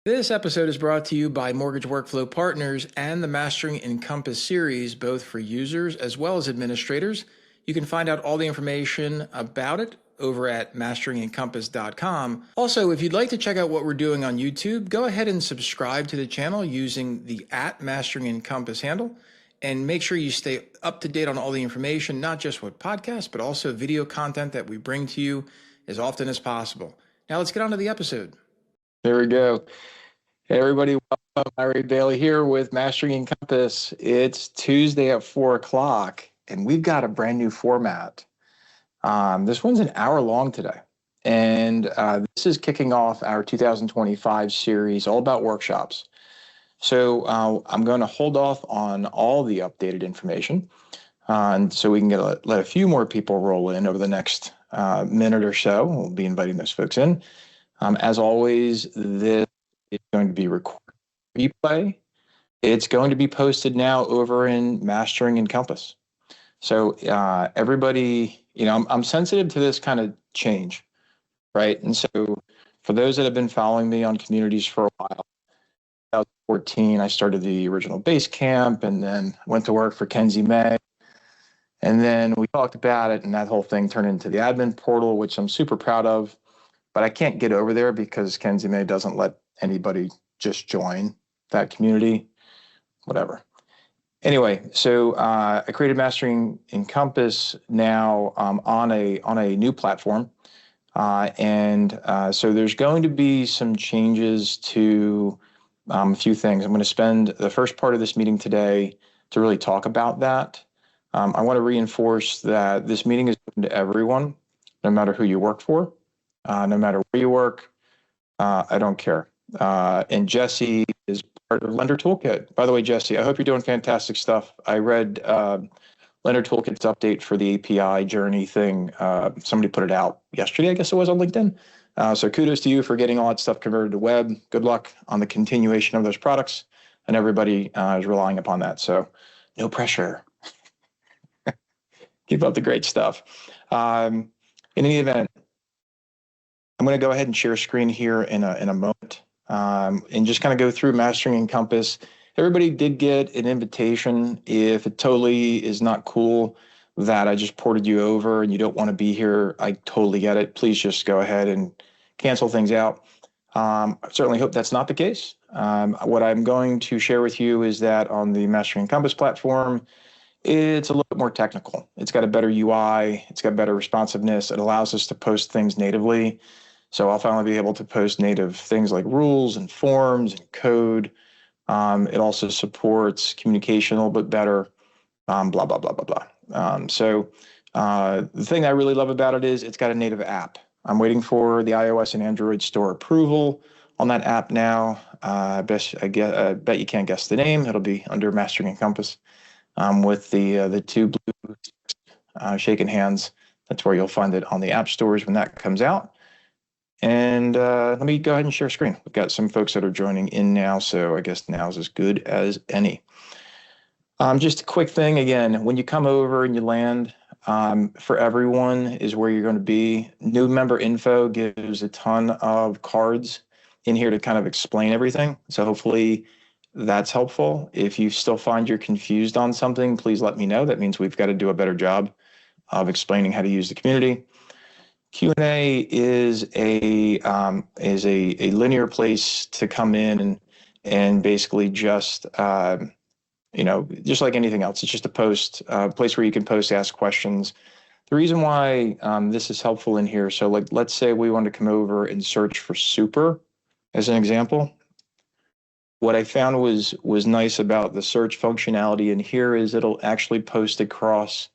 This episode is brought to you by Mortgage Workflow Partners and the Mastering Encompass series, both for users as well as administrators. You can find out all the information about it over at masterengencompass.com. Also, if you'd like to check out what we're doing on YouTube, go ahead and subscribe to the channel using the @MasteringEncompass handle. And make sure you stay up to date on all the information, not just with podcasts, but also video content that we bring to you as often as possible. Now let's get on to the episode. There we go. Hey, everybody, welcome. Larry Bailey here with Mastering Encompass. It's Tuesday at 4 o'clock, and we've got a brand new format. This one's an hour long today, and this is kicking off our 2025 series all about workshops. So I'm going to hold off on all the updated information, and so we can let a few more people roll in over the next minute or so. We'll be inviting those folks in. As always, this is going to be recorded replay. It's going to be posted now over in Mastering Encompass. So everybody, I'm sensitive to this kind of change, right? And so for those that have been following me on communities for a while, 2014, I started the original base camp and then went to work for Kenzie May. And then we talked about it, and that whole thing turned into the admin portal, which I'm super proud of. But I can't get over there because Kenzie May doesn't let anybody just join that community, whatever. Anyway, so I created Mastering Encompass now on a new platform. So there's going to be some changes to a few things. I'm going to spend the first part of this meeting today to really talk about that. I want to reinforce that this meeting is open to everyone, no matter who you work for. No matter where you work, I don't care. And Jesse is part of Lender Toolkit. By the way, Jesse, I hope you're doing fantastic stuff. I read Lender Toolkit's update for the API journey thing. Somebody put it out yesterday, I guess it was, on LinkedIn. So kudos to you for getting all that stuff converted to web. Good luck on the continuation of those products. And everybody is relying upon that. So no pressure. Keep up the great stuff. In any event, I'm going to go ahead and share a screen here in a moment and just kind of go through Mastering Encompass. Everybody did get an invitation. If it totally is not cool that I just ported you over and you don't want to be here, I totally get it. Please just go ahead and cancel things out. I certainly hope that's not the case. What I'm going to share with you is that on the Mastering Encompass platform, it's a little bit more technical. It's got a better UI. It's got better responsiveness. It allows us to post things natively. So I'll finally be able to post native things like rules and forms and code. It also supports communication a little bit better, blah, blah, blah, blah, blah. The thing I really love about it is it's got a native app. I'm waiting for the iOS and Android store approval on that app now. I bet you can't guess the name. It'll be under Mastering Encompass with the two blue shaking hands. That's where you'll find it on the app stores when that comes out. And let me go ahead and share screen. We've got some folks that are joining in now, so I guess now's as good as any. Just a quick thing, again, when you come over and you land, for everyone is where you're going to be. New member info gives a ton of cards in here to kind of explain everything. So hopefully that's helpful. If you still find you're confused on something, please let me know. That means we've got to do a better job of explaining how to use the community. Q&A is a linear place to come in and basically just just like anything else. It's just a place where you can post, ask questions. The reason why this is helpful in here, so like let's say we want to come over and search for super as an example. What I found was nice about the search functionality in here is it'll actually post across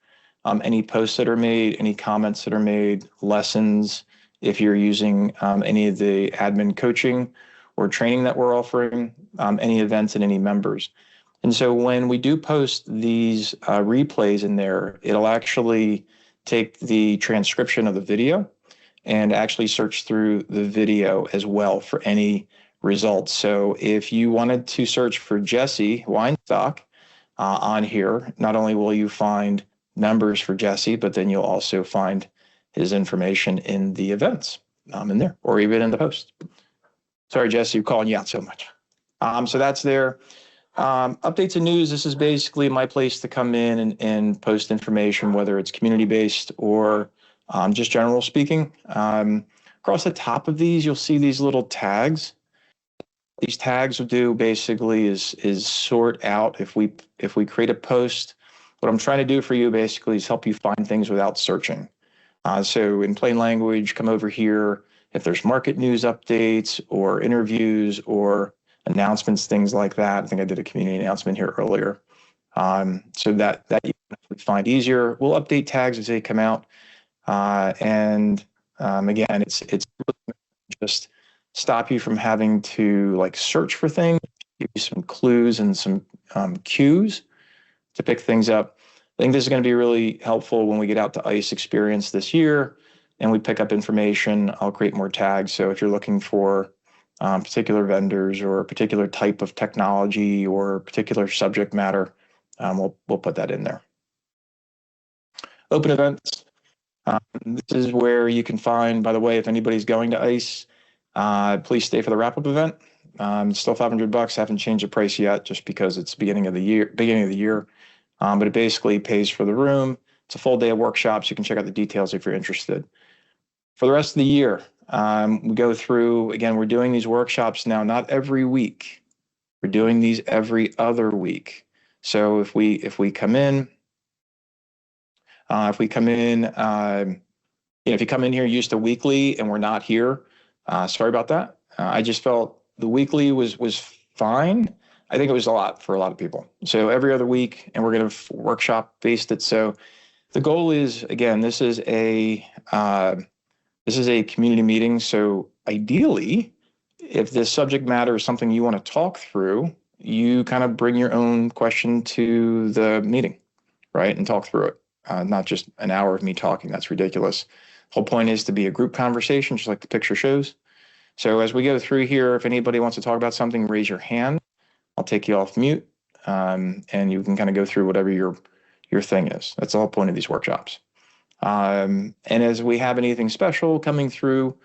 any posts that are made, any comments that are made, lessons, if you're using any of the admin coaching or training that we're offering, any events and any members. And so when we do post these replays in there, it'll actually take the transcription of the video and actually search through the video as well for any results. So if you wanted to search for Jesse Weinstock on here, not only will you find members for Jesse, but then you'll also find his information in the events in there, or even in the post. Sorry, Jesse, calling you out so much. So that's there. Updates and news. This is basically my place to come in and post information, whether it's community-based or just general speaking. Across the top of these, you'll see these little tags. These tags will do basically is sort out if we create a post. What I'm trying to do for you basically is help you find things without searching. So in plain language, come over here. If there's market news updates or interviews or announcements, things like that. I think I did a community announcement here earlier. So that you can find easier. We'll update tags as they come out. And again, it's just stop you from having to like search for things, give you some clues and some cues to pick things up. I think this is going to be really helpful when we get out to ICE Experience this year and we pick up information. I'll create more tags. So if you're looking for particular vendors or a particular type of technology or particular subject matter, we'll put that in there. Open events. This is where you can find, by the way, if anybody's going to ICE, please stay for the wrap-up event. It's still $500. Haven't changed the price yet, just because it's beginning of the year. But it basically pays for the room. It's a full day of workshops. You can check out the details if you're interested. For the rest of the year, we go through, again, we're doing these workshops now, not every week. We're doing these every other week. So if we come in, if you come in here used to weekly and we're not here, sorry about that. I just felt the weekly was fine. I think it was a lot for a lot of people. So every other week, and we're going to workshop based it. So the goal is, again, this is a community meeting. So ideally, if this subject matter is something you want to talk through, you kind of bring your own question to the meeting, right? And talk through it. Not just an hour of me talking. That's ridiculous. The whole point is to be a group conversation, just like the picture shows. So as we go through here, if anybody wants to talk about something, raise your hand. I'll take you off mute, and you can kind of go through whatever your thing is. That's the whole point of these workshops. And as we have anything special coming through,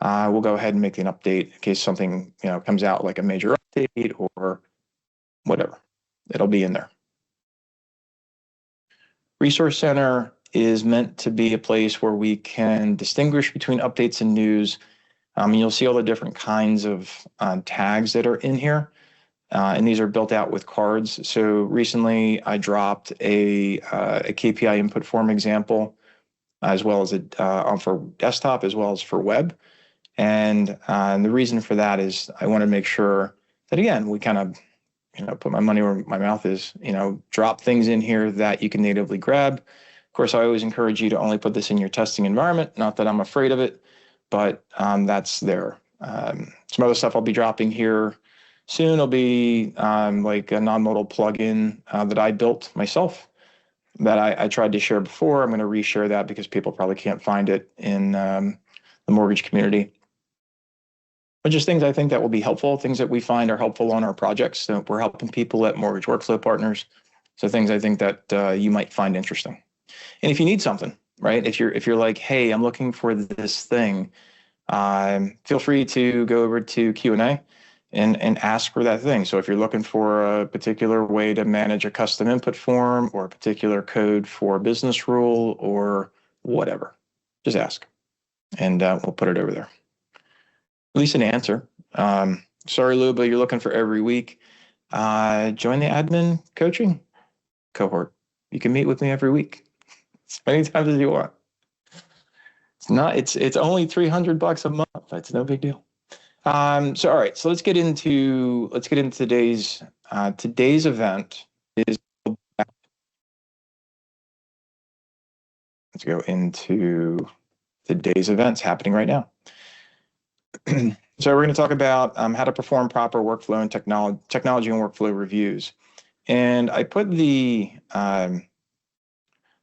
we'll go ahead and make an update in case something comes out like a major update or whatever. It'll be in there. Resource Center is meant to be a place where we can distinguish between updates and news. You'll see all the different kinds of tags that are in here. And these are built out with cards. So recently I dropped a KPI input form example, as well as for desktop, as well as for web. And the reason for that is I want to make sure that, again, we kind of, put my money where my mouth is, drop things in here that you can natively grab. Of course, I always encourage you to only put this in your testing environment. Not that I'm afraid of it, but that's there. Some other stuff I'll be dropping here soon. It'll be like a non-modal plugin that I built myself that I tried to share before. I'm going to reshare that because people probably can't find it in the mortgage community. But just things I think that will be helpful, things that we find are helpful on our projects. So we're helping people at Mortgage Workflow Partners. So things I think that you might find interesting. And if you need something, right? If you're like, hey, I'm looking for this thing, feel free to go over to Q&A and ask for that thing. So if you're looking for a particular way to manage a custom input form or a particular code for a business rule or whatever, just ask, and we'll put it over there. At least an answer. Sorry, Lou, but you're looking for every week. Join the admin coaching cohort. You can meet with me every week, as many times as you want. It's only $300 a month. That's no big deal. So all right, so let's get into today's event is. Let's go into today's events happening right now. So we're going to talk about how to perform proper workflow and technology and workflow reviews. And I put the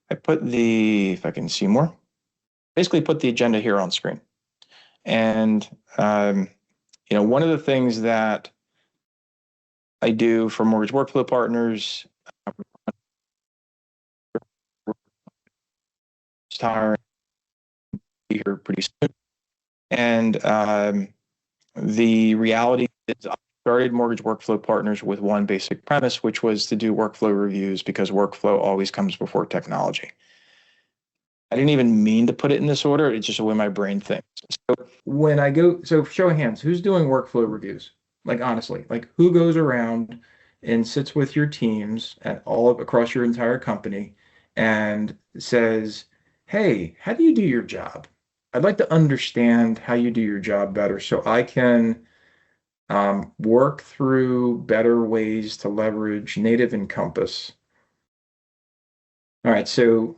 if I can see more, basically put the agenda here on screen. And one of the things that I do for Mortgage Workflow Partners, here pretty soon, and The reality is I started Mortgage Workflow Partners with one basic premise, which was to do workflow reviews because workflow always comes before technology. I didn't even mean to put it in this order. It's just the way my brain thinks. So when I go, so show of hands, who's doing workflow reviews? Like honestly, like who goes around and sits with your teams at across your entire company and says, "Hey, how do you do your job? I'd like to understand how you do your job better so I can work through better ways to leverage native Encompass." All right, so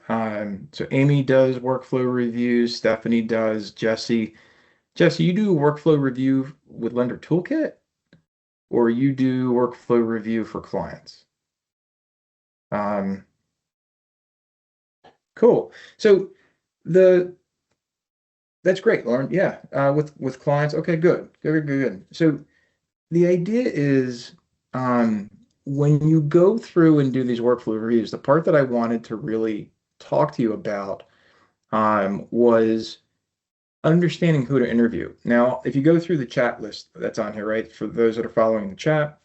Amy does workflow reviews, Stephanie does, Jesse. Jesse, you do workflow review with Lender Toolkit, or you do workflow review for clients? Um, cool. So the that's great, Lauren. Yeah, with clients. Okay, good, good, good, good. So the idea is, when you go through and do these workflow reviews, the part that I wanted to really talk to you about was understanding who to interview. Now, if you go through the chat list that's on here, right, for those that are following the chat,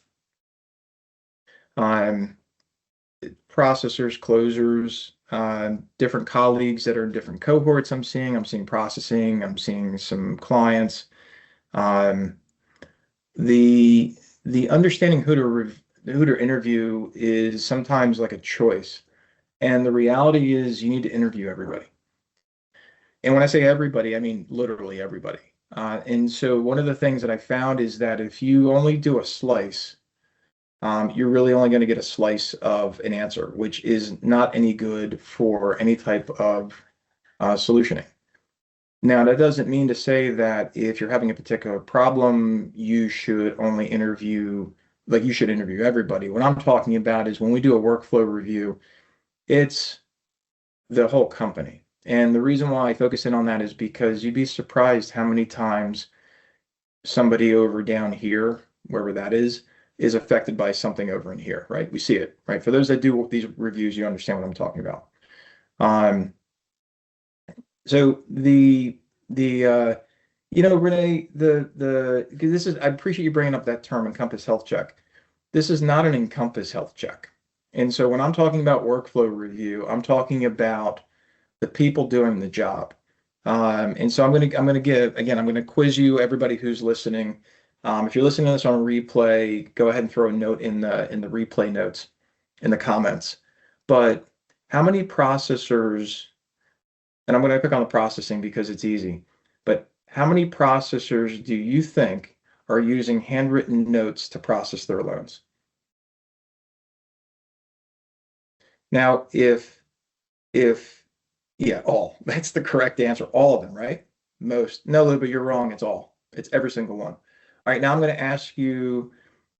um, processors, closers, different colleagues that are in different cohorts I'm seeing processing, I'm seeing some clients. Um, the the understanding who to interview is sometimes like a choice. And the reality is you need to interview everybody. And when I say everybody, I mean literally everybody. And so one of the things that I found is that if you only do a slice, you're really only going to get a slice of an answer, which is not any good for any type of solutioning. Now, that doesn't mean to say that if you're having a particular problem, you should only interview, like you should interview everybody. What I'm talking about is when we do a workflow review, it's the whole company. And the reason why I focus in on that is because you'd be surprised how many times somebody over down here, wherever that is affected by something over in here, right? We see it, right? For those that do these reviews, you understand what I'm talking about. Um, so Renee, because this is, I appreciate you bringing up that term, Encompass Health Check. This is not an Encompass Health Check. And so when I'm talking about workflow review, I'm talking about the people doing the job. And so I'm gonna quiz you, everybody who's listening. If you're listening to this on replay, go ahead and throw a note in the replay notes in the comments. But how many processors, and I'm going to pick on the processing because it's easy, but how many processors do you think are using handwritten notes to process their loans? Now, if yeah, all. That's the correct answer. All of them, right? Most. No, Lou, but you're wrong. It's all. It's every single one. All right, now I'm going to ask you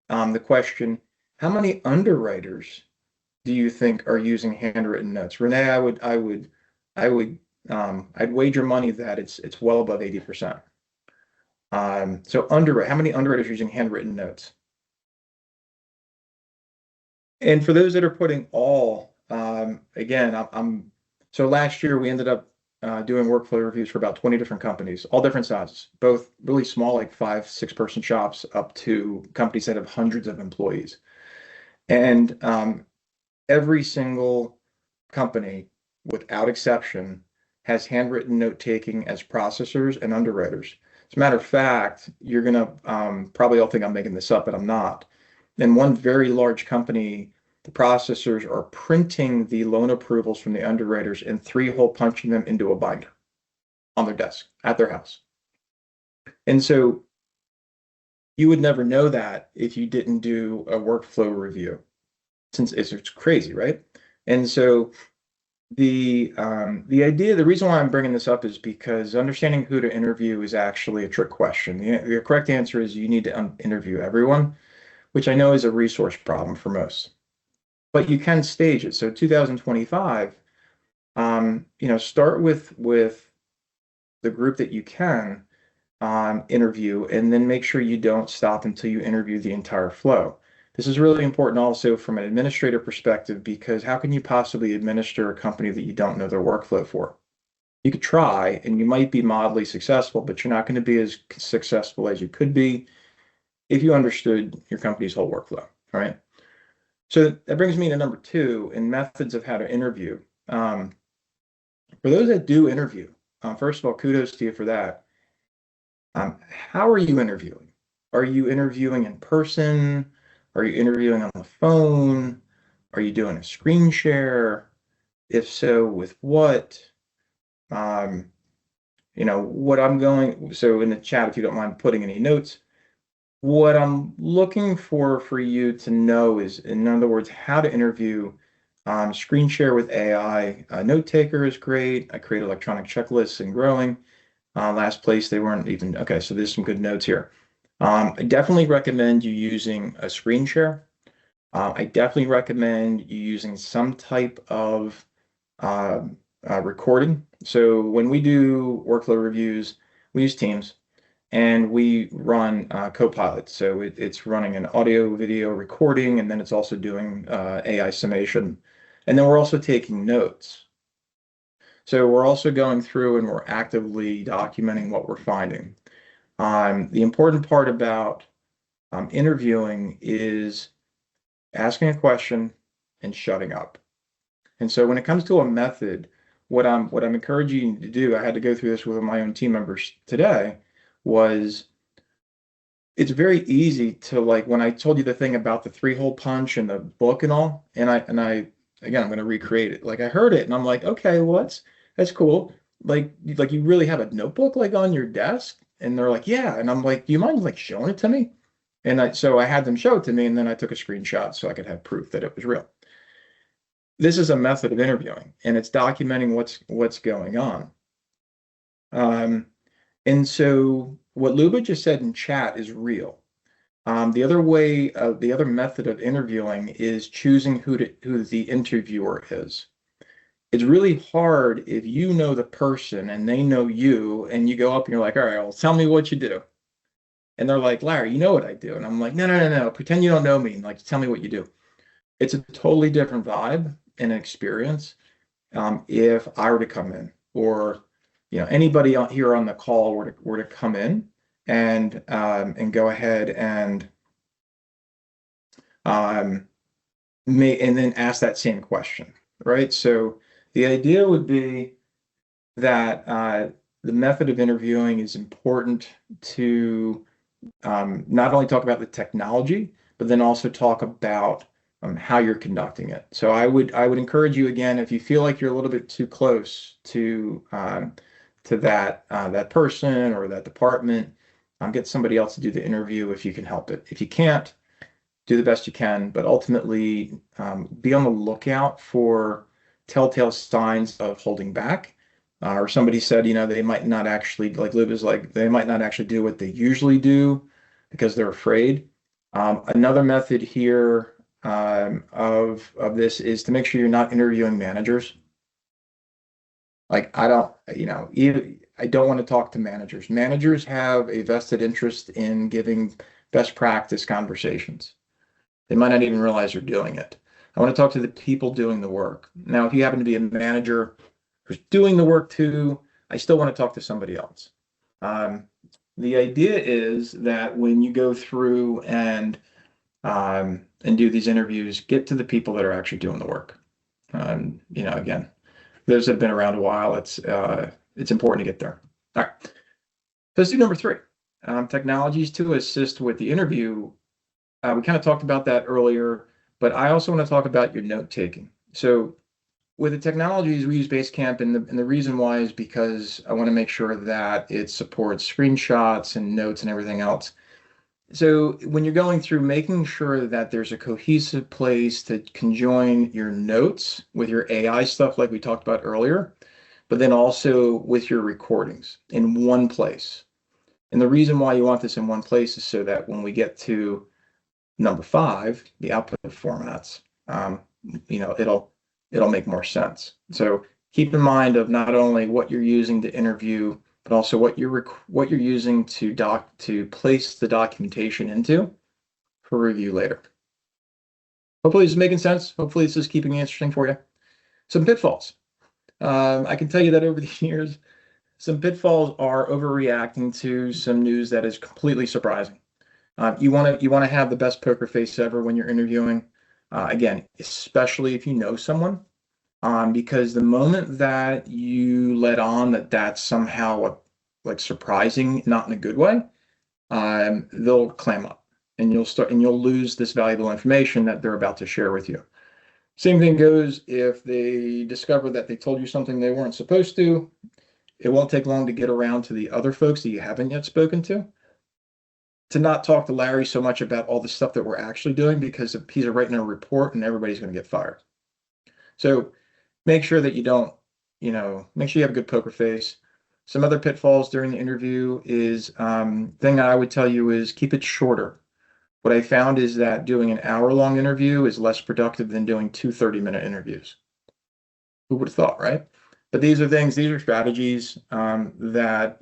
the question, how many underwriters do you think are using handwritten notes? Renee, I'd wager money that it's well above 80%. So how many underwriters are using handwritten notes? And for those that are putting all, again, so last year we ended up doing workflow reviews for about 20 different companies, all different sizes, both really small, like 5, 6 person shops, up to companies that have hundreds of employees. And every single company, without exception, has handwritten note taking as processors and underwriters. As a matter of fact, you're gonna probably all think I'm making this up, but I'm not. In one very large company, the processors are printing the loan approvals from the underwriters and three-hole punching them into a binder on their desk at their house. And so you would never know that if you didn't do a workflow review, since it's crazy, right? And so the reason why I'm bringing this up is because understanding who to interview is actually a trick question. The correct answer is you need to interview everyone, which I know is a resource problem for most. But you can stage it. So 2025, start with the group that you can interview, and then make sure you don't stop until you interview the entire flow. This is really important also from an administrator perspective, because how can you possibly administer a company that you don't know their workflow for? You could try and you might be mildly successful, but you're not going to be as successful as you could be if you understood your company's whole workflow, right? So that brings me to number two in methods of how to interview. For those that do interview, first of all, kudos to you for that. How are you interviewing? Are you interviewing in person? Are you interviewing on the phone? Are you doing a screen share? If so, with what? Um, so in the chat, if you don't mind putting any notes, what I'm looking for you to know is, in other words, how to interview. Screen share with AI. Note taker is great. I create electronic checklists and growing. Last place, they weren't even, okay, so there's some good notes here. I definitely recommend you using a screen share. I definitely recommend you using some type of uh, recording. So when we do workflow reviews, we use Teams and we run Copilot. So it's running an audio video recording, and then it's also doing AI summation. And then we're also taking notes. So we're also going through and we're actively documenting what we're finding. The important part about interviewing is asking a question and shutting up. And so when it comes to a method, what I'm encouraging you to do, I had to go through this with my own team members today, was it's very easy to, like, when I told you the thing about the three-hole punch and the book and all, and I again I'm going to recreate it. Like I heard it and I'm like, okay, well that's cool. Like you really have a notebook like on your desk? And they're like, yeah. And I'm like, do you mind like showing it to me? And I had them show it to me, and then I took a screenshot so I could have proof that it was real. This is a method of interviewing, and it's documenting what's going on. Um, and so what Luba just said in chat is real. The other method of interviewing is choosing who the interviewer is. It's really hard if you know the person and they know you, and you go up and you're like, all right, well, tell me what you do. And they're like, Larry, you know what I do. And I'm like, no, no, no, no. Pretend you don't know me and like tell me what you do. It's a totally different vibe and experience if I were to come in, or anybody here on the call were to come in and go ahead and um, and then ask that same question, right? So the idea would be that the method of interviewing is important to not only talk about the technology, but then also talk about how you're conducting it. So I would encourage you again, if you feel like you're a little bit too close to that person or that department, get somebody else to do the interview if you can help it. If you can't, do the best you can, but ultimately be on the lookout for telltale signs of holding back. Or somebody said, they might not actually, like Lib is like, they might not actually do what they usually do because they're afraid. Another method here of this is to make sure you're not interviewing managers. Like I don't, I don't want to talk to managers. Managers have a vested interest in giving best practice conversations. They might not even realize they're doing it. I want to talk to the people doing the work. Now, if you happen to be a manager who's doing the work too, I still want to talk to somebody else. The idea is that when you go through and do these interviews, get to the people that are actually doing the work. Again, those that have been around a while. It's important to get there. All right, so let's do number three. Technologies to assist with the interview. We kind of talked about that earlier, but I also want to talk about your note taking. So with the technologies, we use Basecamp, and the reason why is because I want to make sure that it supports screenshots and notes and everything else. So when you're going through, making sure that there's a cohesive place to conjoin your notes with your AI stuff like we talked about earlier, but then also with your recordings in one place. And the reason why you want this in one place is so that when we get to number five, the output formats, it'll make more sense. So keep in mind of not only what you're using to interview, but also what you're using to place the documentation into for review later. Hopefully this is making sense. Hopefully this is keeping it interesting for you. Some pitfalls. I can tell you that over the years, some pitfalls are overreacting to some news that is completely surprising. You want to have the best poker face ever when you're interviewing. Again, especially if you know someone, because the moment that you let on that that's somehow like surprising, not in a good way, they'll clam up, and you'll lose this valuable information that they're about to share with you. Same thing goes if they discover that they told you something they weren't supposed to. It won't take long to get around to the other folks that you haven't yet spoken to not talk to Larry so much about all the stuff that we're actually doing, because if he's writing a report and everybody's going to get fired. So make sure that you don't, make sure you have a good poker face. Some other pitfalls during the interview is thing I would tell you is keep it shorter. What I found is that doing an hour-long interview is less productive than doing two 30-minute interviews. Who would have thought, right? But these are strategies that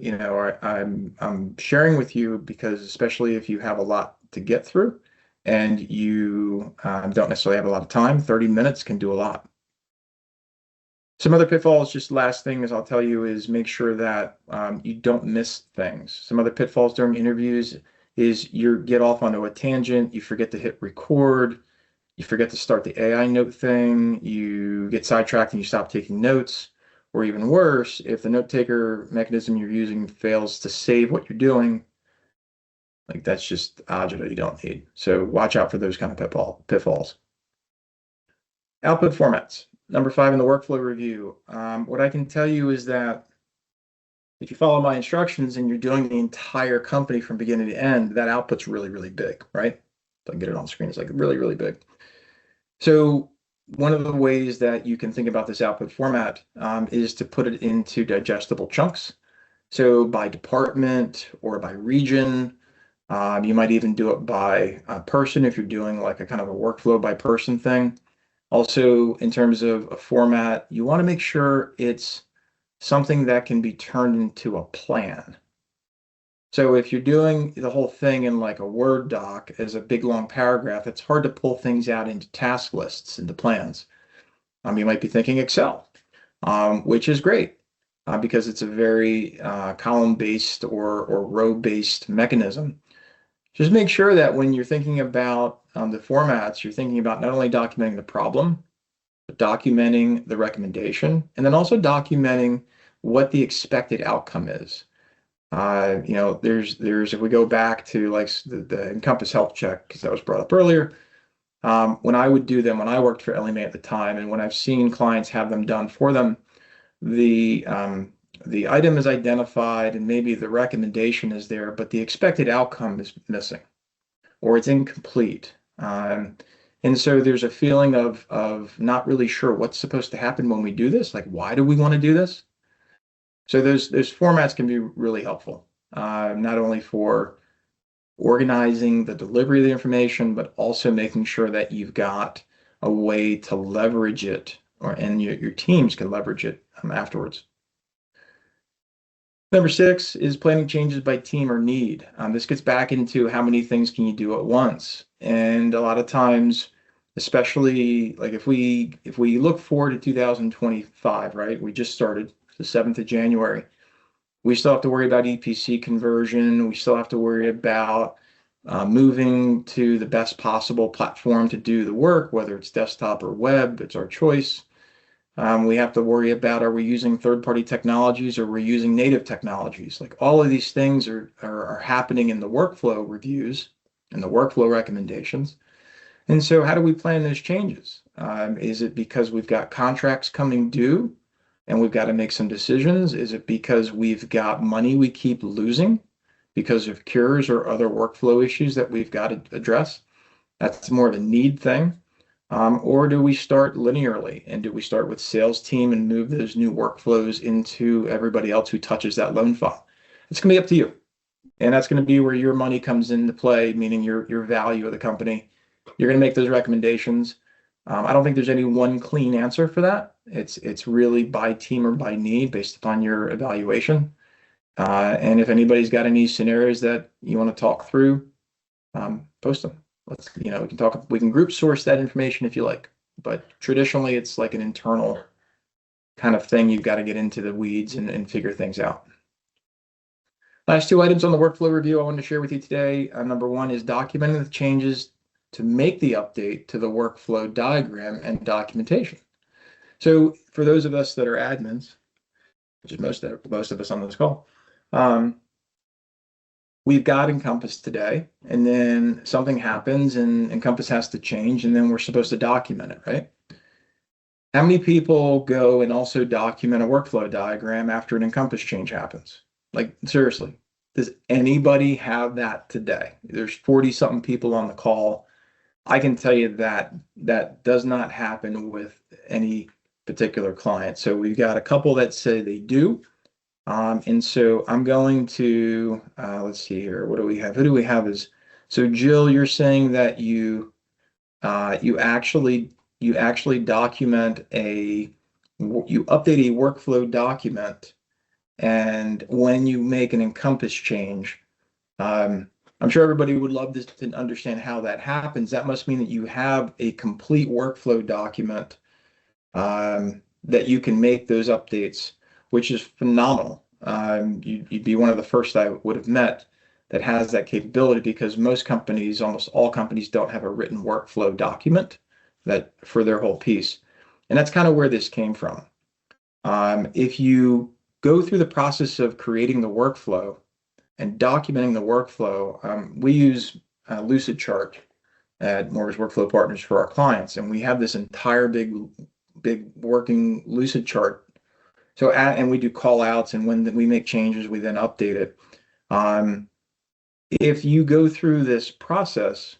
I'm sharing with you, because especially if you have a lot to get through and you don't necessarily have a lot of time, 30 minutes can do a lot. Some other pitfalls, just last thing is I'll tell you, is make sure that you don't miss things. Some other pitfalls during interviews is you get off onto a tangent, you forget to hit record, you forget to start the AI note thing, you get sidetracked and you stop taking notes, or even worse, if the note taker mechanism you're using fails to save what you're doing, like that's just agita you don't need. So watch out for those kind of pitfalls. Output formats. Number 5 in the workflow review. What I can tell you is that if you follow my instructions and you're doing the entire company from beginning to end, that output's really, really big, right? If I can get it on screen, it's like really, really big. So one of the ways that you can think about this output format is to put it into digestible chunks. So by department or by region, you might even do it by person if you're doing like a kind of a workflow by person thing. Also, in terms of a format, you want to make sure it's something that can be turned into a plan. So if you're doing the whole thing in like a Word doc as a big long paragraph, it's hard to pull things out into task lists, into plans. You might be thinking Excel, which is great because it's a very column-based or row-based mechanism. Just make sure that when you're thinking about the formats, you're thinking about not only documenting the problem, but documenting the recommendation, and then also documenting what the expected outcome is. There's if we go back to like the Encompass health check, because that was brought up earlier, when I would do them, when I worked for Ellie Mae at the time, and when I've seen clients have them done for them, the item is identified and maybe the recommendation is there, but the expected outcome is missing or it's incomplete. And so there's a feeling of not really sure what's supposed to happen when we do this. Like, why do we want to do this? So those formats can be really helpful, not only for organizing the delivery of the information, but also making sure that you've got a way to leverage it, and your teams can leverage it afterwards. Number 6 is planning changes by team or need. This gets back into how many things can you do at once. And a lot of times, especially like if we look forward to 2025, right? We just started the 7th of January. We still have to worry about EPC conversion. We still have to worry about moving to the best possible platform to do the work, whether it's desktop or web, it's our choice. We have to worry about, are we using third-party technologies or we're using native technologies? Like all of these things are happening in the workflow reviews and the workflow recommendations. And so how do we plan those changes? Is it because we've got contracts coming due and we've got to make some decisions? Is it because we've got money we keep losing because of cures or other workflow issues that we've got to address? That's more of a need thing. Or do we start linearly, and do we start with sales team and move those new workflows into everybody else who touches that loan file? It's going to be up to you. And that's going to be where your money comes into play, meaning your value of the company. You're going to make those recommendations. I don't think there's any one clean answer for that. It's really by team or by need based upon your evaluation. And if anybody's got any scenarios that you want to talk through, post them. We can group source that information if you like, but traditionally it's like an internal kind of thing, you've got to get into the weeds and figure things out. Last two items on the workflow review I wanted to share with you today. Number one is documenting the changes to make the update to the workflow diagram and documentation. So for those of us that are admins, which is most of us on this call, we've got Encompass today, and then something happens and Encompass has to change, and then we're supposed to document it, right? How many people go and also document a workflow diagram after an Encompass change happens? Like, seriously, does anybody have that today? There's 40 something people on the call. I can tell you that that does not happen with any particular client. So we've got a couple that say they do. And so I'm going to, let's see here. What do we have? Who do we have so Jill, you're saying that you actually document you update a workflow document, and when you make an Encompass change, I'm sure everybody would love to understand how that happens. That must mean that you have a complete workflow document that you can make those updates, which is phenomenal. You'd be one of the first I would have met that has that capability, because most companies, almost all companies, don't have a written workflow document that for their whole piece. And that's kind of where this came from. If you go through the process of creating the workflow and documenting the workflow, we use Lucid Chart at Mortgage Workflow Partners for our clients, and we have this entire big working Lucid Chart. So and we do call outs, and when we make changes, we then update it. If you go through this process,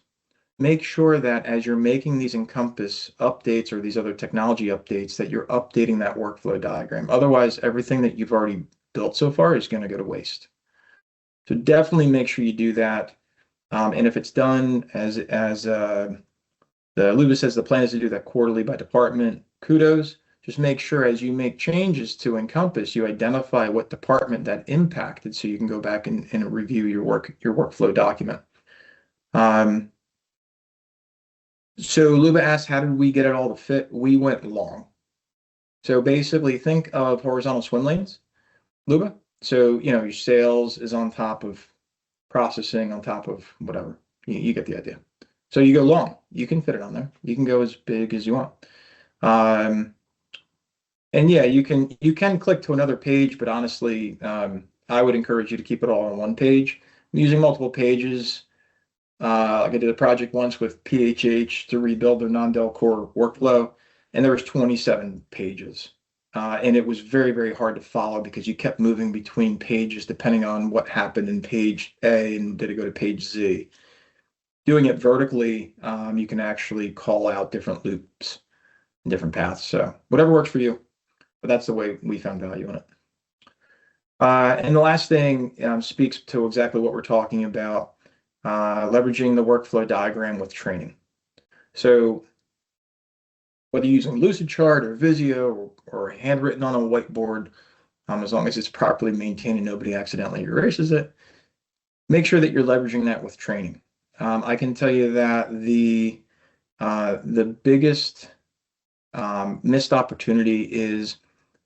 make sure that as you're making these Encompass updates or these other technology updates, that you're updating that workflow diagram. Otherwise, everything that you've already built so far is going to go to waste. So definitely make sure you do that. And if it's done as the Luba says, the plan is to do that quarterly by department, kudos. Just make sure as you make changes to Encompass, you identify what department that impacted, so you can go back and review your workflow document. So Luba asked, how did we get it all to fit? We went long. So basically, think of horizontal swim lanes, Luba. So, your sales is on top of processing, on top of whatever. You get the idea. So you go long. You can fit it on there. You can go as big as you want. And yeah, you can click to another page, but honestly, I would encourage you to keep it all on one page. I'm using multiple pages. Like I did a project once with PHH to rebuild their non-Del core workflow, and there was 27 pages. And it was very, very hard to follow because you kept moving between pages depending on what happened in page A and did it go to page Z. Doing it vertically, you can actually call out different loops and different paths. So whatever works for you, but that's the way we found value in it. And the last thing speaks to exactly what we're talking about, leveraging the workflow diagram with training. So whether you're using Lucid Chart or Visio or handwritten on a whiteboard, as long as it's properly maintained and nobody accidentally erases it, make sure that you're leveraging that with training. I can tell you that the biggest missed opportunity is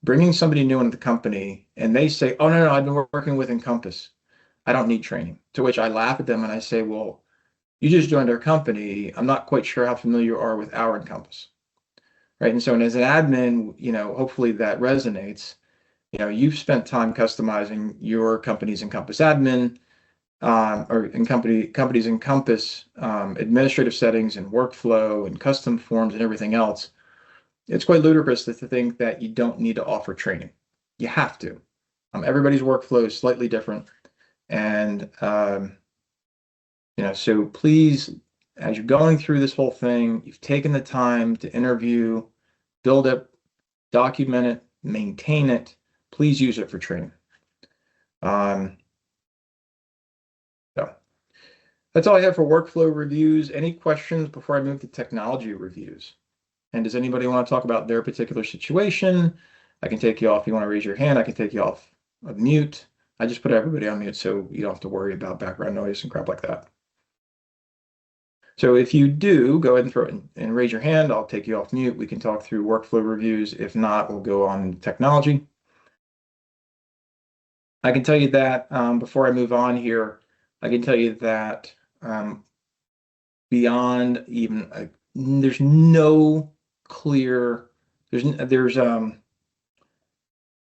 bringing somebody new into the company and they say, oh, no, I've been working with Encompass. I don't need training. To which I laugh at them and I say, well, you just joined our company. I'm not quite sure how familiar you are with our Encompass. Right. And so, and as an admin, hopefully that resonates. You've spent time customizing your company's Encompass admin or in company's Encompass administrative settings and workflow and custom forms and everything else. It's quite ludicrous to think that you don't need to offer training. You have to. Everybody's workflow is slightly different. And, so please, as you're going through this whole thing, you've taken the time to interview, build it, document it, maintain it. Please use it for training. So that's all I have for workflow reviews. Any questions before I move to technology reviews? And does anybody want to talk about their particular situation? I can take you off. If you want to raise your hand, I can take you off of mute. I just put everybody on mute so you don't have to worry about background noise and crap like that. So if you do, go ahead and throw it in, and raise your hand. I'll take you off mute. We can talk through workflow reviews. If not, we'll go on technology. I can tell you that before I move on here, I can tell you that beyond even there's no clear there's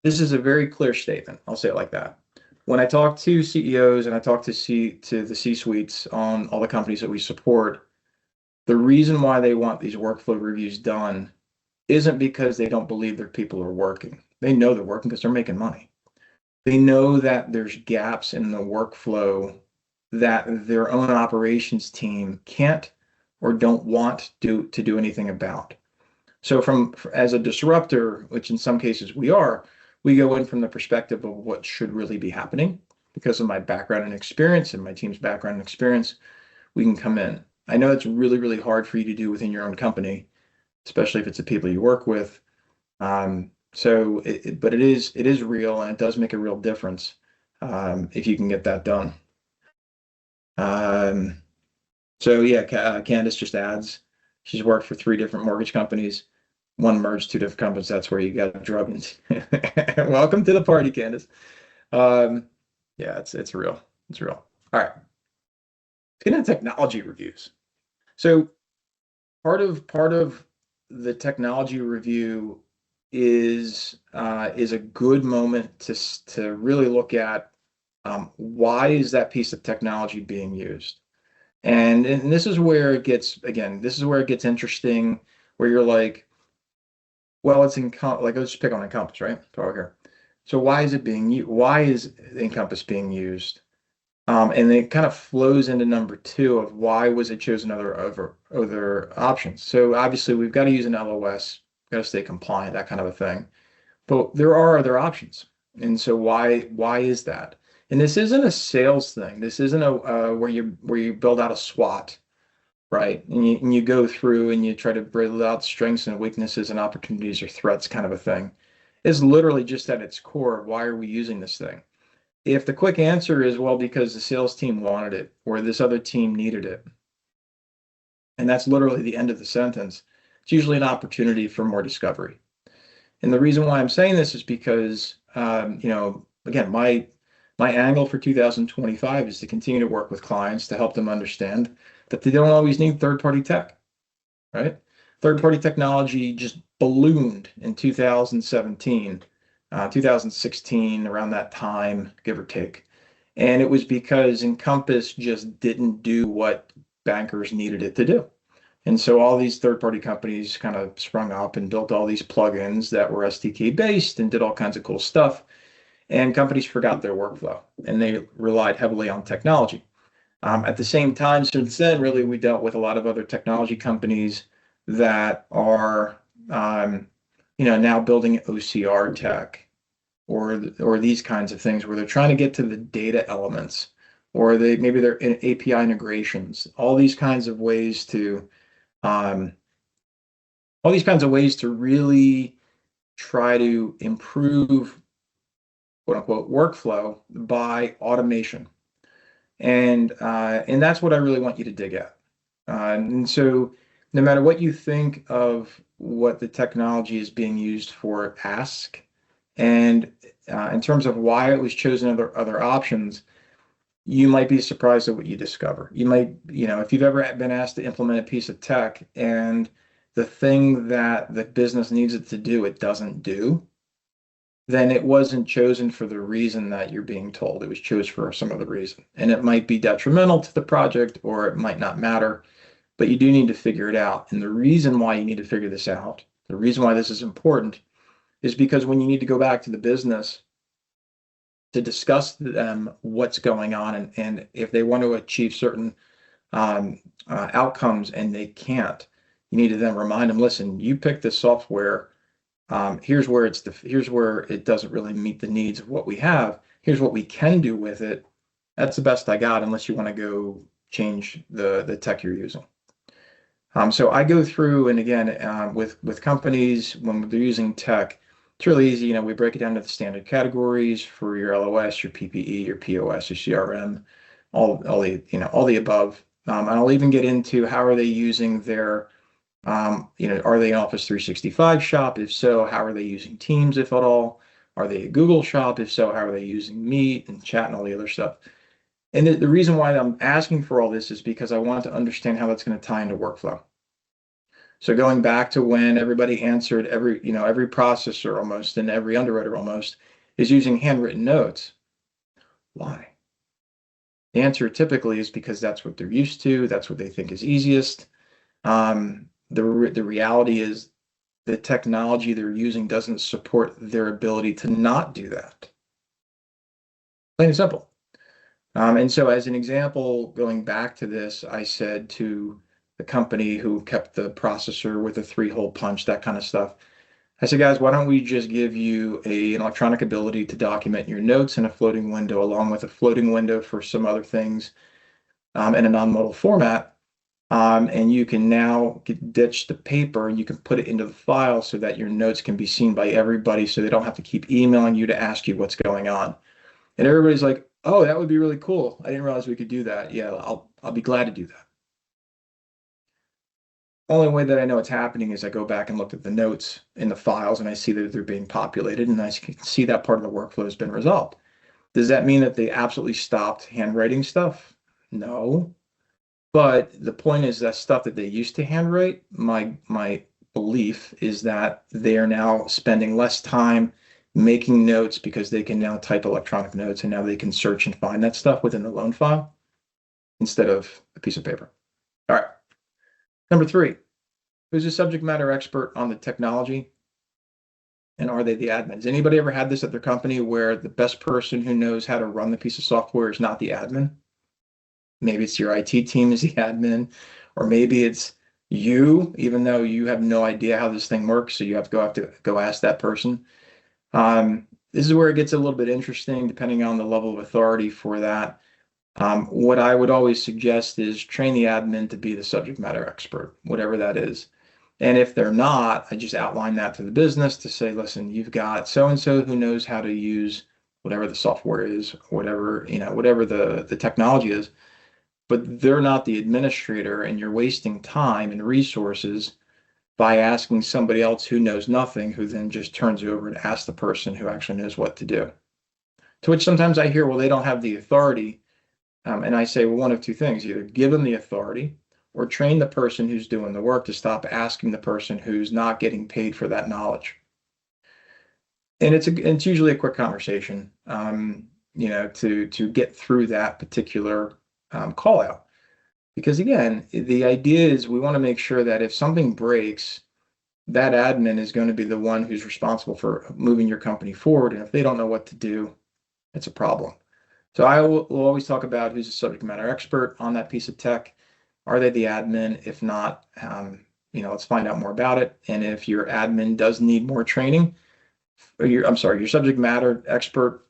this is a very clear statement. I'll say it like that. When I talk to CEOs and I talk to the C-suites on all the companies that we support, the reason why they want these workflow reviews done isn't because they don't believe their people are working. They know they're working because they're making money. They know that there's gaps in the workflow that their own operations team can't or don't want to do anything about. So as a disruptor, which in some cases we are, we go in from the perspective of what should really be happening. Because of my background and experience and my team's background and experience, we can come in. I know it's really, really hard for you to do within your own company, especially if it's the people you work with. But it is real, and it does make a real difference if you can get that done. So yeah, Candace just adds, she's worked for 3 different mortgage companies. One merged 2 different companies. That's where you got drugged. Welcome to the party, Candace. Yeah, it's real. It's real. All right. Let's get into technology reviews. So part of the technology review is a good moment to really look at why is that piece of technology being used. And this is where it gets, again, this is where it gets interesting, where you're like, well, it's like, let's just pick on Encompass, right? So here. So why is it being used? Why is Encompass being used? And it kind of flows into number 2 of why was it chosen other options. So obviously we've got to use an LOS, got to stay compliant, that kind of a thing. But there are other options. And so why is that? And this isn't a sales thing. This isn't a where you build out a SWOT, right? And you go through and you try to build out strengths and weaknesses and opportunities or threats kind of a thing. It's literally just at its core, why are we using this thing? If the quick answer is, well, because the sales team wanted it or this other team needed it, and that's literally the end of the sentence, it's usually an opportunity for more discovery. And the reason why I'm saying this is because, again, my angle for 2025 is to continue to work with clients to help them understand that they don't always need third-party tech, right? Third-party technology just ballooned in 2017, 2016, around that time, give or take. And it was because Encompass just didn't do what bankers needed it to do. And so all these third-party companies kind of sprung up and built all these plugins that were SDK based and did all kinds of cool stuff. And companies forgot their workflow and they relied heavily on technology. At the same time, since then, really, we dealt with a lot of other technology companies that are, now building OCR tech or these kinds of things where they're trying to get to the data elements, or maybe they're in API integrations. All these kinds of ways to really try to improve quote unquote workflow by automation. And that's what I really want you to dig at. And so no matter what you think of what the technology is being used for, ask. And in terms of why it was chosen other options, you might be surprised at what you discover. You might, if you've ever been asked to implement a piece of tech and the thing that the business needs it to do, it doesn't do, then it wasn't chosen for the reason that you're being told. It was chosen for some other reason. And it might be detrimental to the project or it might not matter, but you do need to figure it out. And the reason why you need to figure this out, the reason why this is important, is because when you need to go back to the business to discuss them what's going on and if they want to achieve certain outcomes and they can't, you need to then remind them, listen, you picked this software. Here's where it doesn't really meet the needs of what we have. Here's what we can do with it. That's the best I got, unless you want to go change the tech you're using. So I go through, and again, with companies, when they're using tech, it's really easy. We break it down to the standard categories for your LOS, your PPE, your POS, your CRM, all the above. And I'll even get into how are they using their, are they an Office 365 shop? If so, how are they using Teams, if at all? Are they a Google shop? If so, how are they using Meet and chat and all the other stuff? And the reason why I'm asking for all this is because I want to understand how that's going to tie into workflow. So going back to when everybody answered every processor almost and every underwriter almost is using handwritten notes. Why? The answer typically is because that's what they're used to. That's what they think is easiest. The reality is the technology they're using doesn't support their ability to not do that. Plain and simple. And so as an example, going back to this, I said to the company who kept the processor with a 3-hole punch, that kind of stuff. I said, guys, why don't we just give you an electronic ability to document your notes in a floating window, along with a floating window for some other things in a non-modal format. And you can now ditch the paper and you can put it into the file so that your notes can be seen by everybody so they don't have to keep emailing you to ask you what's going on. And everybody's like, oh, that would be really cool. I didn't realize we could do that. Yeah, I'll be glad to do that. Only way that I know it's happening is I go back and look at the notes in the files and I see that they're being populated and I can see that part of the workflow has been resolved. Does that mean that they absolutely stopped handwriting stuff? No. But the point is that stuff that they used to handwrite, my belief is that they are now spending less time making notes because they can now type electronic notes and now they can search and find that stuff within the loan file instead of a piece of paper. All right. Number 3, who's a subject matter expert on the technology? And are they the admins? Anybody ever had this at their company where the best person who knows how to run the piece of software is not the admin? Maybe it's your IT team is the admin, or maybe it's you, even though you have no idea how this thing works, so you have to go ask that person. This is where it gets a little bit interesting, depending on the level of authority for that. What I would always suggest is train the admin to be the subject matter expert, whatever that is. And if they're not, I just outline that to the business to say, listen, you've got so-and-so who knows how to use whatever the software is, whatever the technology is, but they're not the administrator, and you're wasting time and resources by asking somebody else who knows nothing, who then just turns you over and asks the person who actually knows what to do. To which sometimes I hear, well, they don't have the authority. And I say, well, one of two things: either give them the authority or train the person who's doing the work to stop asking the person who's not getting paid for that knowledge. And it's usually a quick conversation, to get through that particular call out. Because again, the idea is we want to make sure that if something breaks, that admin is going to be the one who's responsible for moving your company forward. And if they don't know what to do, it's a problem. So I will always talk about who's a subject matter expert on that piece of tech. Are they the admin? If not, let's find out more about it. And if your admin does need more training, or your subject matter expert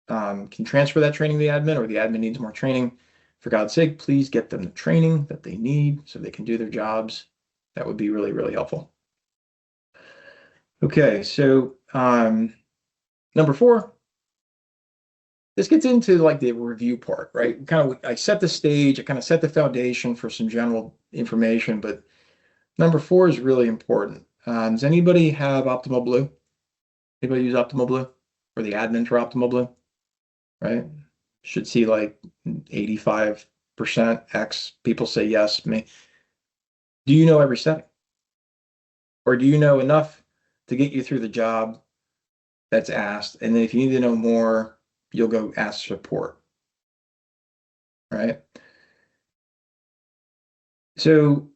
can transfer that training to the admin, or the admin needs more training, for God's sake, please get them the training that they need so they can do their jobs. That would be really, really helpful. Okay, so number 4, this gets into like the review part, right? I set the stage, I kind of set the foundation for some general information, but number 4 is really important. Does anybody have Optimal Blue? Anybody use Optimal Blue, or the admin for Optimal Blue? Right? Should see like 85% X people say yes. Do you know every setting? Or do you know enough to get you through the job that's asked? And then if you need to know more, you'll go ask support. Right? So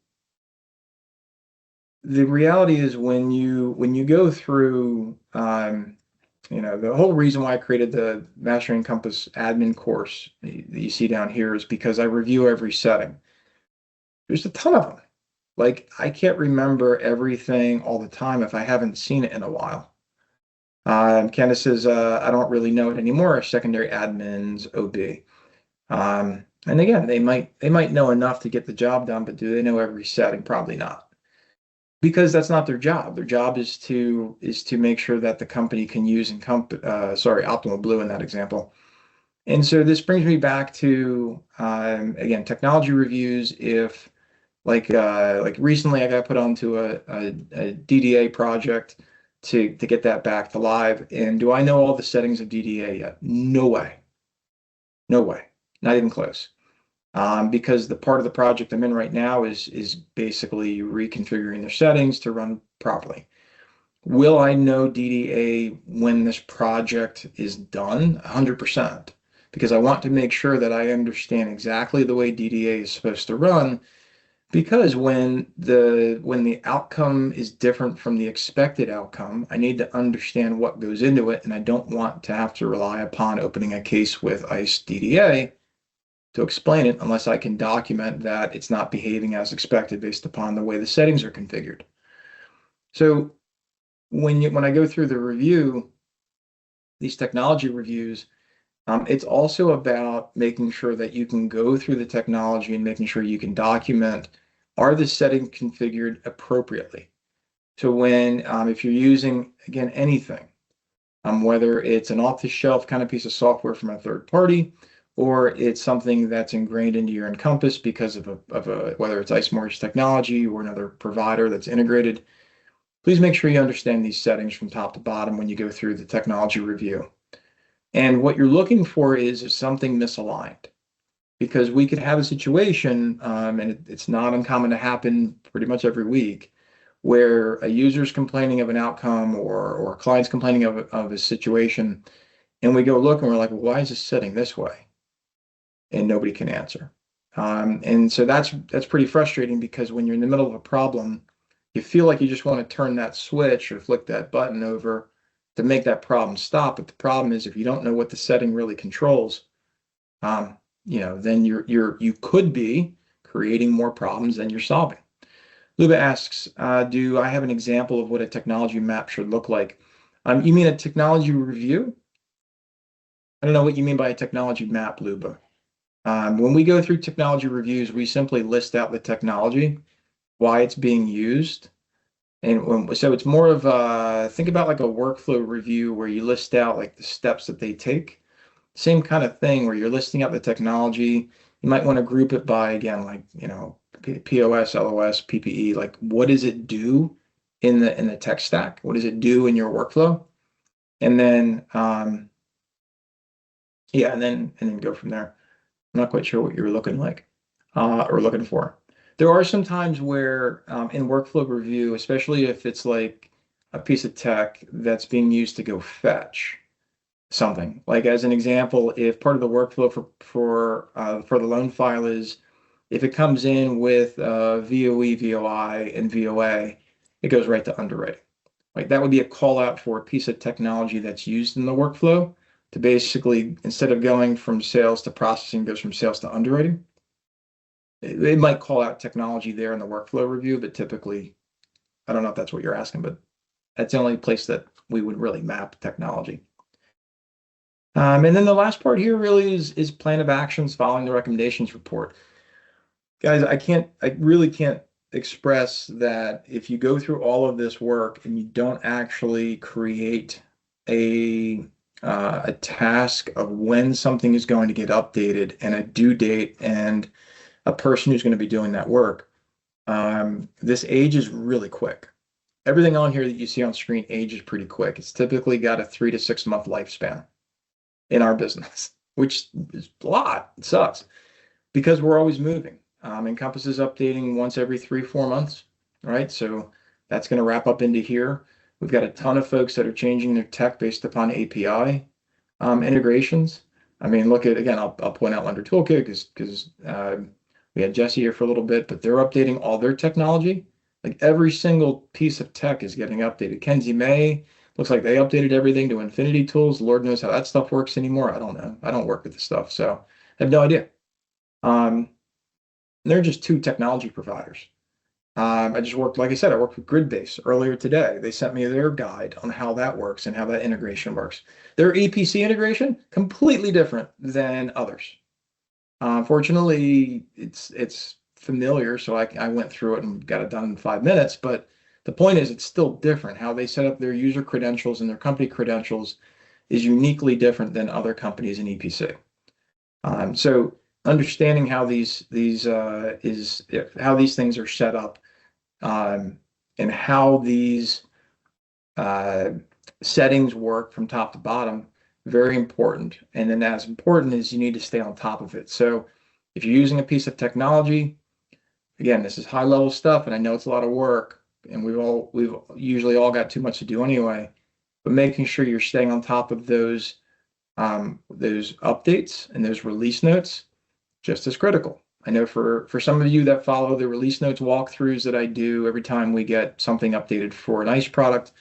the reality is when you go through the whole reason why I created the Mastering Encompass admin course that you see down here is because I review every setting. There's a ton of them. Like, I can't remember everything all the time if I haven't seen it in a while. Candace says, I don't really know it anymore. Secondary admins, OB. And again, they might know enough to get the job done, but do they know every setting? Probably not. Because that's not their job. Their job is to make sure that the company can use Optimal Blue in that example, And so this brings me back to again, technology reviews. If like recently I got put onto a DDA project to get that back to live. And do I know all the settings of DDA yet? No way. No way. Not even close. Because the part of the project I'm in right now is basically reconfiguring their settings to run properly. Will I know DDA when this project is done? 100%. Because I want to make sure that I understand exactly the way DDA is supposed to run. Because when the outcome is different from the expected outcome, I need to understand what goes into it, and I don't want to have to rely upon opening a case with ICE DDA to explain it unless I can document that it's not behaving as expected based upon the way the settings are configured. So when I go through the review, these technology reviews, it's also about making sure that you can go through the technology and making sure you can document, are the settings configured appropriately? So if you're using, again, anything, whether it's an off-the-shelf kind of piece of software from a third party, or it's something that's ingrained into your Encompass because of whether it's ICE Mortgage Technology or another provider that's integrated, please make sure you understand these settings from top to bottom when you go through the technology review. And what you're looking for is something misaligned, because we could have a situation, and it's not uncommon to happen pretty much every week, where a user's complaining of an outcome or a client's complaining of a situation, and we go look and we're like, well, why is this setting this way? And nobody can answer. And so that's pretty frustrating, because when you're in the middle of a problem, you feel like you just want to turn that switch or flick that button over to make that problem stop. But the problem is, if you don't know what the setting really controls, then you could be creating more problems than you're solving. Luba asks, do I have an example of what a technology map should look like? You mean a technology review? I don't know what you mean by a technology map, Luba. When we go through technology reviews, we simply list out the technology, why it's being used. And so it's more of think about like a workflow review where you list out like the steps that they take. Same kind of thing where you're listing out the technology. You might want to group it by, again, like, POS, LOS, PPE, like what does it do in the tech stack? What does it do in your workflow? And then and then go from there. I'm not quite sure what you're looking like or looking for. There are some times where in workflow review, especially if it's like a piece of tech that's being used to go fetch something. Like, as an example, if part of the workflow for the loan file is, if it comes in with VOE, VOI, and VOA, it goes right to underwriting. Like, that would be a call out for a piece of technology that's used in the workflow to basically, instead of going from sales to processing, goes from sales to underwriting. It might call out technology there in the workflow review, but typically, I don't know if that's what you're asking, but that's the only place that we would really map technology. And then the last part here really is plan of actions following the recommendations report. Guys, I really can't express that if you go through all of this work and you don't actually create a task of when something is going to get updated and a due date and a person who's going to be doing that work, this ages really quick. Everything on here that you see on screen ages pretty quick. It's typically got a 3 to 6 month lifespan in our business, which is a lot. It sucks because we're always moving. Encompass is updating once every 3-4 months, right? So that's going to wrap up into here. We've got a ton of folks that are changing their tech based upon API integrations. I mean, again, I'll point out Lender Toolkit because we had Jesse here for a little bit, but they're updating all their technology. Like, every single piece of tech is getting updated. Kenzie May, looks like they updated everything to Infinity Tools. Lord knows how that stuff works anymore. I don't know. I don't work with this stuff, so I have no idea. They're just two technology providers. I just worked, like I said, I worked with Gridbase earlier today. They sent me their guide on how that works and how that integration works. Their EPC integration, completely different than others. Fortunately, it's familiar, so I went through it and got it done in 5 minutes, but the point is, it's still different. How they set up their user credentials and their company credentials is uniquely different than other companies in EPC. So understanding how how these things are set up, and how these uh, settings work from top to bottom, very important. And then as important is you need to stay on top of it. So if you're using a piece of technology, again, this is high level stuff, and I know it's a lot of work, and we've usually all got too much to do anyway. But making sure you're staying on top of those updates and those release notes just as critical. I know for some of you that follow the release notes walkthroughs that I do every time we get something updated for an ICE product,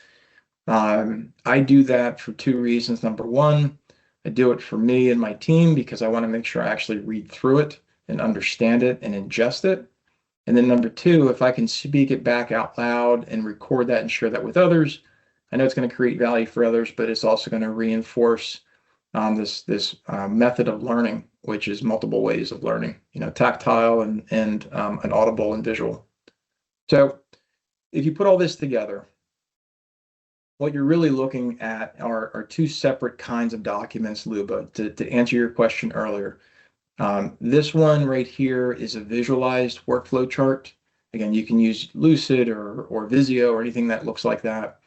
I do that for two reasons. Number one, I do it for me and my team because I want to make sure I actually read through it and understand it and ingest it. And then number two, if I can speak it back out loud and record that and share that with others, I know it's going to create value for others, but it's also going to reinforce this method of learning, which is multiple ways of learning, tactile and an audible and visual. So if you put all this together, what you're really looking at are two separate kinds of documents, Luba, to answer your question earlier. This one right here is a visualized workflow chart. Again, you can use Lucid or Visio or anything that looks like that,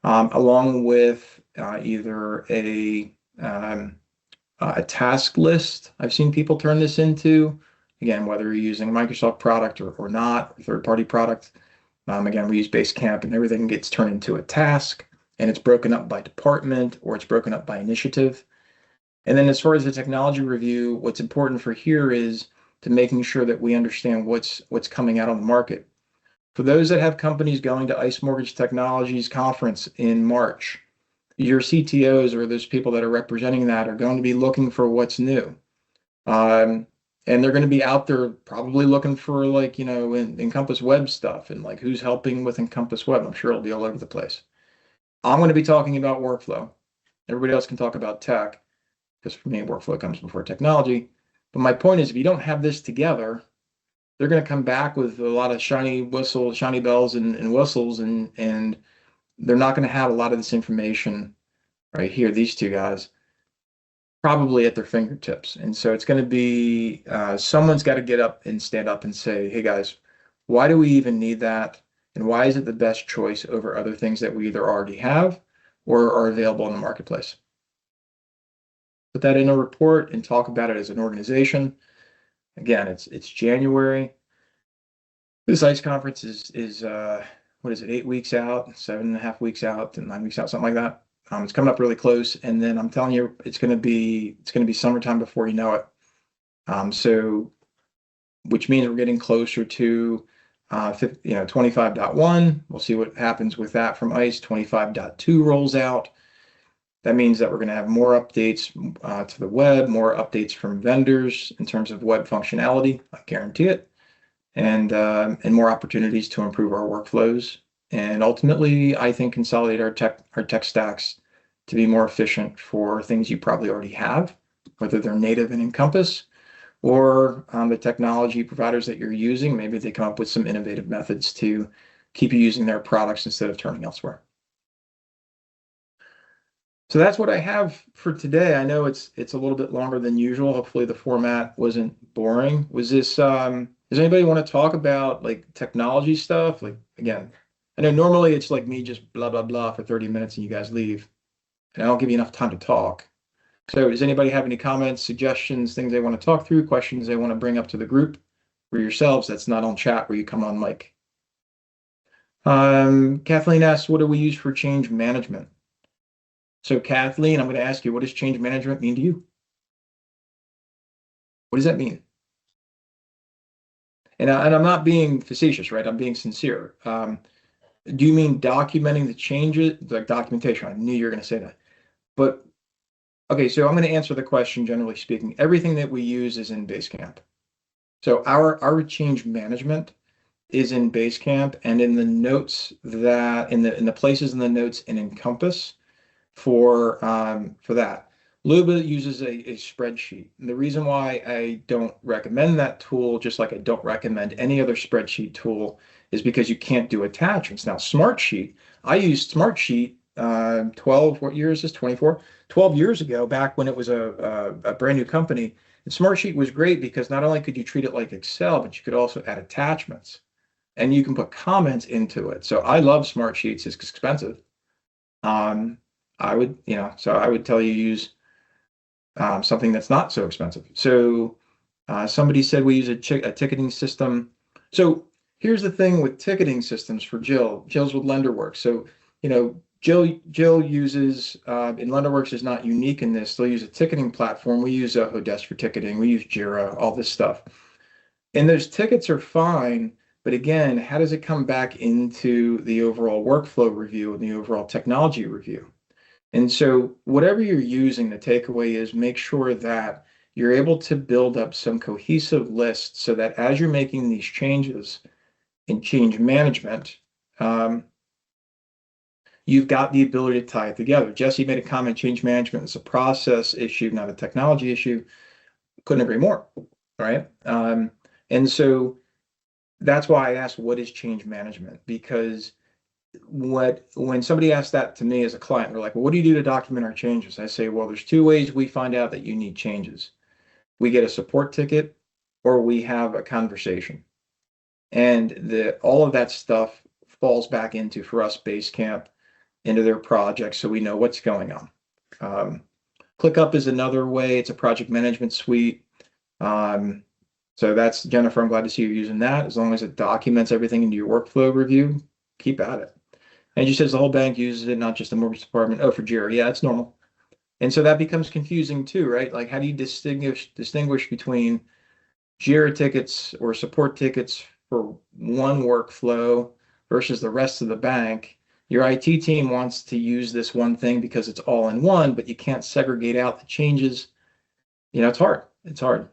along with either a task list. I've seen people turn this into, again, whether you're using a Microsoft product or not, or third-party product. Again, we use Basecamp, and everything gets turned into a task, and it's broken up by department or it's broken up by initiative. And then as far as the technology review, what's important for here is to making sure that we understand what's coming out on the market. For those that have companies going to ICE Mortgage Technologies conference in March, your CTOs or those people that are representing that are going to be looking for what's new. And they're going to be out there probably looking for Encompass Web stuff and like who's helping with Encompass Web. I'm sure it'll be all over the place. I'm going to be talking about workflow. Everybody else can talk about tech because for me, workflow comes before technology. But my point is, if you don't have this together, they're going to come back with a lot of shiny bells and whistles, and they're not going to have a lot of this information right here, these two guys, probably at their fingertips. And so it's going to be someone's got to get up and stand up and say, hey guys, why do we even need that? And why is it the best choice over other things that we either already have or are available in the marketplace? Put that in a report and talk about it as an organization. Again, it's January. This ICE conference is what is it, 8 weeks out, 7.5 weeks out, and 9 weeks out, something like that. It's coming up really close, and then I'm telling you, it's going to be summertime before you know it. So, which means we're getting closer to 25.1. We'll see what happens with that from ICE. 25.2 rolls out. That means that we're going to have more updates to the web, more updates from vendors in terms of web functionality. I guarantee it, and more opportunities to improve our workflows. And ultimately, I think consolidate our tech stacks to be more efficient for things you probably already have, whether they're native in Encompass or the technology providers that you're using. Maybe they come up with some innovative methods to keep you using their products instead of turning elsewhere. So that's what I have for today. I know it's a little bit longer than usual. Hopefully the format wasn't boring. Was this does anybody want to talk about like technology stuff? Like again, I know normally it's like me just blah, blah, blah for 30 minutes and you guys leave. And I don't give you enough time to talk. So does anybody have any comments, suggestions, things they want to talk through, questions they want to bring up to the group for yourselves that's not on chat where you come on mic? Kathleen asks, what do we use for change management? So Kathleen, I'm going to ask you, what does change management mean to you? What does that mean? And I'm not being facetious, right? I'm being sincere. Do you mean documenting the changes, like documentation? I knew you were going to say that. But okay, so I'm going to answer the question generally speaking. Everything that we use is in Basecamp. So our change management is in Basecamp and in the notes that in the places in the notes in Encompass for that. Luba uses a spreadsheet. And the reason why I don't recommend that tool, just like I don't recommend any other spreadsheet tool, is because you can't do attachments. Now, Smartsheet, I used Smartsheet 12, what year is this, 24? 12 years ago, back when it was a brand new company, The Smartsheet was great because not only could you treat it like Excel, but you could also add attachments and you can put comments into it. So I love Smartsheets. It's expensive. Um, so I would tell you use something that's not so expensive. So somebody said we use a ticketing system. So here's the thing with ticketing systems for Jill. Jill's with LenderWorks. So, Jill uses, and LenderWorks is not unique in this. They'll use a ticketing platform. We use Hodesk for ticketing. We use Jira, all this stuff. And those tickets are fine. But again, how does it come back into the overall workflow review and the overall technology review? And so whatever you're using, the takeaway is make sure that you're able to build up some cohesive lists so that as you're making these changes in change management, you've got the ability to tie it together. Jesse made a comment, change management is a process issue, not a technology issue. Couldn't agree more, right? And so that's why I asked, what is change management? Because when somebody asks that to me as a client, they're like, well, what do you do to document our changes? I say, well, there's two ways we find out that you need changes. We get a support ticket or we have a conversation. And all of that stuff falls back into, for us, Basecamp, into their project so we know what's going on. ClickUp is another way. It's a project management suite. So that's, Jennifer, I'm glad to see you using that. As long as it documents everything into your workflow review, keep at it. And she says the whole bank uses it, not just the mortgage department. Oh, for Jira. Yeah, it's normal. And so that becomes confusing too, right? Like, how do you distinguish between Jira tickets or support tickets for one workflow versus the rest of the bank? Your IT team wants to use this one thing because it's all in one, but you can't segregate out the changes. It's hard. It's hard.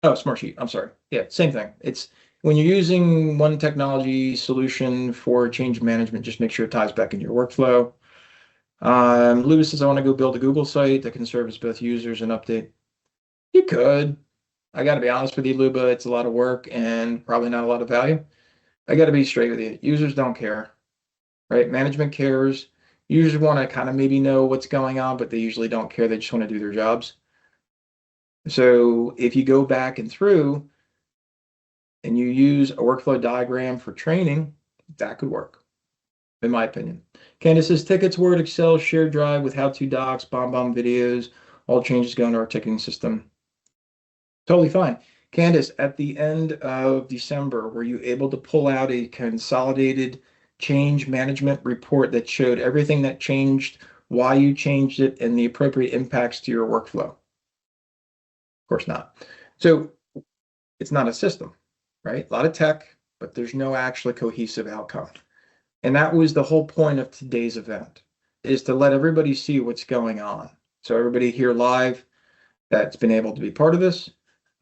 Oh, Smartsheet. I'm sorry. Yeah, same thing. It's when you're using one technology solution for change management, just make sure it ties back into your workflow. Lewis says, I want to go build a Google site that can service both users and update. You could. I got to be honest with you, Luba, it's a lot of work and probably not a lot of value. I got to be straight with you. Users don't care, right? Management cares. Users want to kind of maybe know what's going on, but they usually don't care. They just want to do their jobs. So if you go back and through and you use a workflow diagram for training, that could work, in my opinion. Candace says tickets, Word, Excel, shared drive with how-to docs, BombBomb videos, all changes go into our ticketing system. Totally fine. Candace, at the end of December, were you able to pull out a consolidated change management report that showed everything that changed, why you changed it, and the appropriate impacts to your workflow? Of course not. So it's not a system, right? A lot of tech, but there's no actually cohesive outcome. And that was the whole point of today's event, is to let everybody see what's going on. So everybody here live that's been able to be part of this,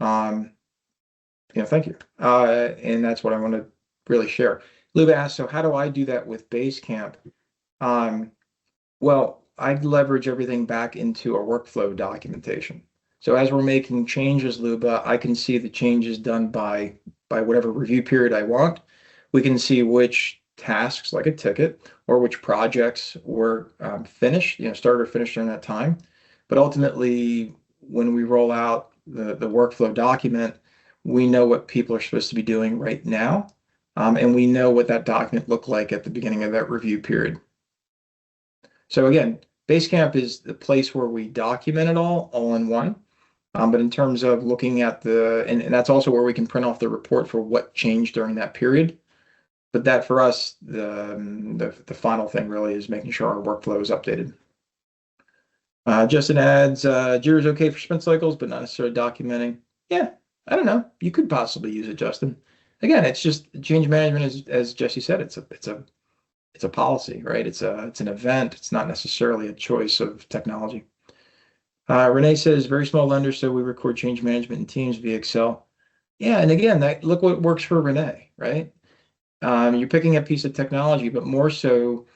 thank you. And that's what I want to really share. Luba asked, so how do I do that with Basecamp? Well, I leverage everything back into a workflow documentation. So as we're making changes, Luba, I can see the changes done by whatever review period I want. We can see which tasks, like a ticket, or which projects were finished, started or finished during that time. But ultimately, when we roll out the workflow document, we know what people are supposed to be doing right now. And we know what that document looked like at the beginning of that review period. So again, Basecamp is the place where we document it all in one. But in terms of looking at and that's also where we can print off the report for what changed during that period. But that for us, the final thing really is making sure our workflow is updated. Justin adds, Jira is okay for sprint cycles, but not necessarily documenting. Yeah, I don't know. You could possibly use it, Justin. Again, it's just change management, as Jesse said, it's a policy, right? It's an event. It's not necessarily a choice of technology. Renee says, very small lender, so we record change management in Teams via Excel. Yeah, and again, look what works for Renee, right? You're picking a piece of technology, but more so,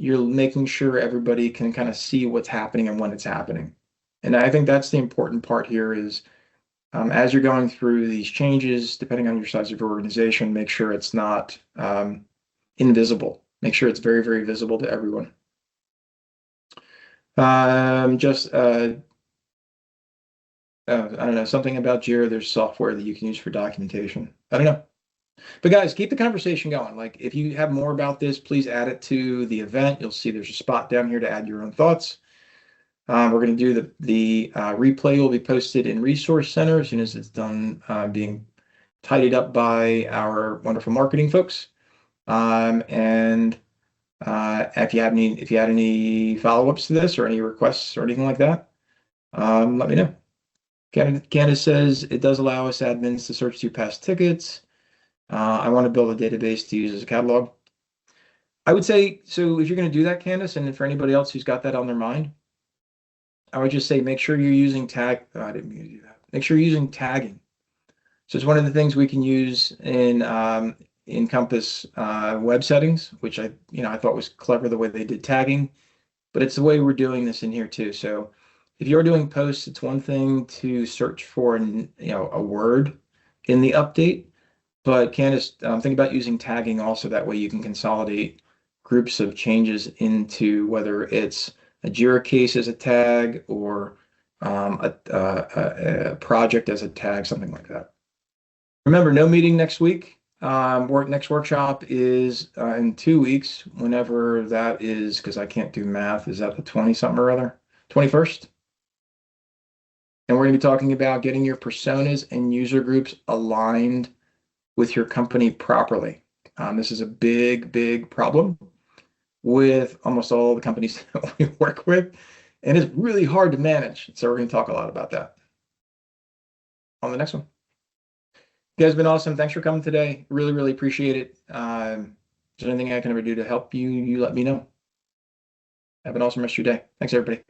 you're making sure everybody can kind of see what's happening and when it's happening. And I think that's the important part here is as you're going through these changes, depending on your size of your organization, make sure it's not invisible. Make sure it's very, very visible to everyone. I don't know, something about Jira, there's software that you can use for documentation. I don't know. But guys, keep the conversation going. Like if you have more about this, please add it to the event. You'll see there's a spot down here to add your own thoughts. We're going to do the replay will be posted in Resource Center as soon as it's done being tidied up by our wonderful marketing folks. And if you had any follow-ups to this or any requests or anything like that, let me know. Candace says it does allow us admins to search through past tickets. I want to build a database to use as a catalog. I would say, so if you're going to do that, Candace, and for anybody else who's got that on their mind, I would just say make sure you're using tag. Oh, I didn't mean to do that. Make sure you're using tagging. So it's one of the things we can use in Encompass web settings, which I thought was clever the way they did tagging, but it's the way we're doing this in here too. So if you're doing posts, it's one thing to search for a word in the update, but Candace, think about using tagging also. That way you can consolidate groups of changes into whether it's a Jira case as a tag or a project as a tag, something like that. Remember, no meeting next week. Next workshop is in 2 weeks, whenever that is, because I can't do math. Is that the 20-something or other? 21st? And we're going to be talking about getting your personas and user groups aligned with your company properly. This is a big, big problem with almost all the companies that we work with, and it's really hard to manage. So we're going to talk a lot about that on the next one. You guys have been awesome. Thanks for coming today. Really, really appreciate it. If there's anything I can ever do to help you, you let me know. Have an awesome rest of your day. Thanks, everybody.